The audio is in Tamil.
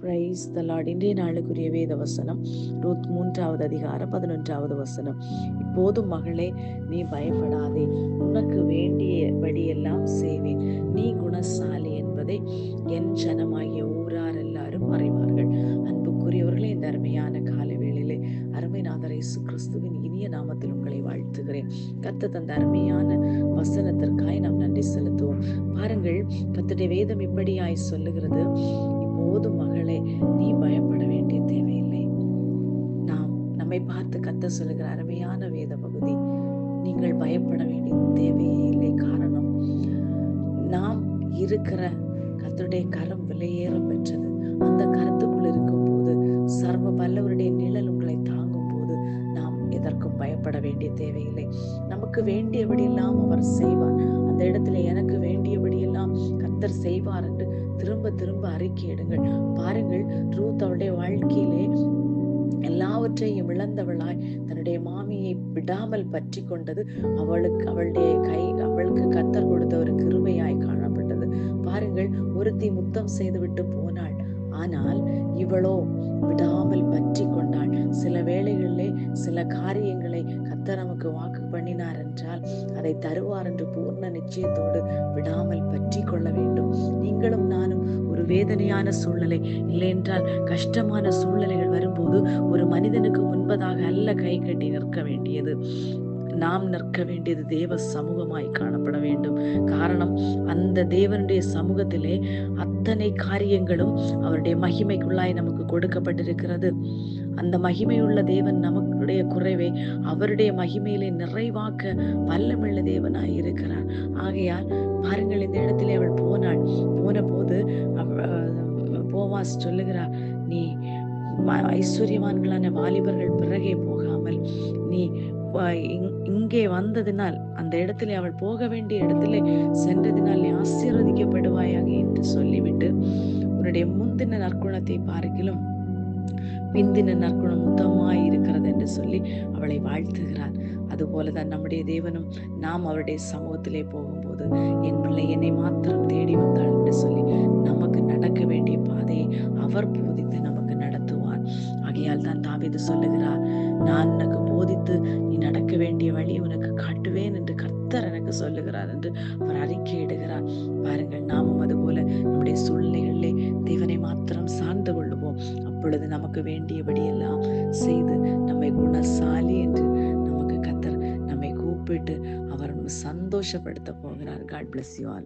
Praise the Lord. இன்றைய நாளுக்குரிய வேத வசனம் ரூத் 3வது அதிகாரம் 11வது வசனம். இப்போதும் மகளே, நீ பயப்படாதே, உனக்கு வேண்டியபடியெல்லாம் செய்வேன், நீ குணசாலி என்பதை என் ஜனமாகிய ஊரார் எல்லாரும் அறிவார்கள். அன்புக்குரியவர்களே, இந்த அருமையான காலை வேளையிலே அருமைநாதர் இயேசு கிறிஸ்துவின் இனிய நாமத்தில் உங்களை வாழ்த்துகிறேன். கர்த்தர் தந்த அருமையான வசனத்திற்காய் நாம் நன்றி செலுத்துவோம். பாருங்கள், கர்த்தருடைய வேதம் இப்படியாய் சொல்லுகிறது, இப்போதும் மகளே, நீ பயப்பட வேண்டிய தேவையில்லை. நம்மை பார்த்து கர்த்தர் சொல்லுகிற அருமையான வேத பகுதி, நீங்கள் பயப்பட வேண்டிய தேவையே இல்லை. காரணம், நாம் இருக்கிற கர்த்தருடைய கரம் விலையேற பெற்றது. அந்த கரத்துக்குள் இருக்கும் போது, சர்வ வல்லவருடைய நிழல் உங்களை தாங்கும் போது, நாம் எதற்கும் பயப்பட வேண்டிய தேவையில்லை. நமக்கு வேண்டியபடியெல்லாம் அவர் செய்வார். அந்த இடத்துல எனக்கு வேண்டியபடியெல்லாம் கர்த்தர் செய்வார் என்று திரும்ப திரும்ப அறிக்கையிடுங்கள். பாருங்கள், ரூத் அவளுடைய வாழ்க்கையிலே எல்லாவற்றையும் இழந்தவளாய் தன்னுடைய மாமியை விடாமல் பற்றி கொண்டது அவளுக்கு கர்த்தர் கொடுத்த ஒரு கிருபையாய் காணப்பட்டது. பாருங்கள், ஒருத்தி முத்தம் செய்துவிட்டு போனாள், ஆனால் இவளோ விடாமல் பற்றி கொண்டாள். சில வேளைகளிலே சில காரியங்களை கர்த்தர் நமக்கு வாக்கு பண்ணினார் என்றால் அதை தருவார் என்று பூர்ண நிச்சயத்தோடு விடாமல் பற்றி கொள்ள வேண்டும். நீங்களும் நானும் ஒரு வேதனையான சூழ்நிலை, இல்லை என்றால் கஷ்டமான சூழ்நிலைகள் வரும்போது ஒரு மனிதனுக்கு முன்பதாக அல்ல கை கட்டி நிற்க வேண்டியது. நாம் நிற்க வேண்டியது தேவ சமூகமாய் காணப்பட வேண்டும். காரணம், அந்த தேவனுடைய சமூகத்திலே அத்தனை காரியங்களும் அவருடைய மகிமைக்குள்ளாய் நமக்கு கொடுக்கப்பட்டிருக்கிறது. அந்த மகிமையுள்ள தேவன் நமக்குடைய குறைவை அவருடைய மகிமையிலே நிறைவாக்க வல்லமுள்ள தேவனாய் இருக்கிறார். ஆகையால் பாருங்கள், இந்த இடத்திலே அவள் போன போது போவாஸ் சொல்லுகிறார், நீ ஐஸ்வர்யவான்களான வாலிபர்கள் பிறகே போகாமல் நீ இங்கே வந்ததினால், அந்த இடத்திலே அவள் போக வேண்டிய இடத்திலே சென்றதினால் நீ ஆசீர்வதிக்கப்படுவாயாக என்று சொல்லிவிட்டு, உன்னுடைய முந்தின நற்குணத்தை பார்க்கிலும் பிந்தின நற்குணம் உத்தமமாய் இருக்கிறது என்று சொல்லி அவளை வாழ்த்துகிறார். அதுபோலதான் நம்முடைய தேவனும் நாம் அவருடைய சமூகத்திலே போகும்போது, என் பிள்ளை என்னை மாத்திரம் தேடி வந்தாள் என்று சொல்லி நமக்கு நடக்க வேண்டிய பாதையை அவர் போதித்து நமக்கு நடத்துவார். ஆகையால் தான் தாவீது சொல்லுகிறார், நான் உனக்கு போதித்து நீ நடக்க வேண்டிய வழி உனக்கு காட்டுவேன் என்று கர்த்தர் எனக்கு சொல்லுகிறார் என்று அவர் அறிக்கையிடுகிறார். பாருங்கள், நாமும் அதுபோல நம்முடைய சூழ்நிலைகளிலே தேவனை மாத்திரம் சார்ந்து கொள்ளுவோம். அப்பொழுது நமக்கு வேண்டியபடியெல்லாம் செய்து நம்மை குணசாலி என்று நமக்கு கர்த்தர் நம்மை கூப்பிட்டு அவர் சந்தோஷப்படுத்த போகிறார். God bless you all.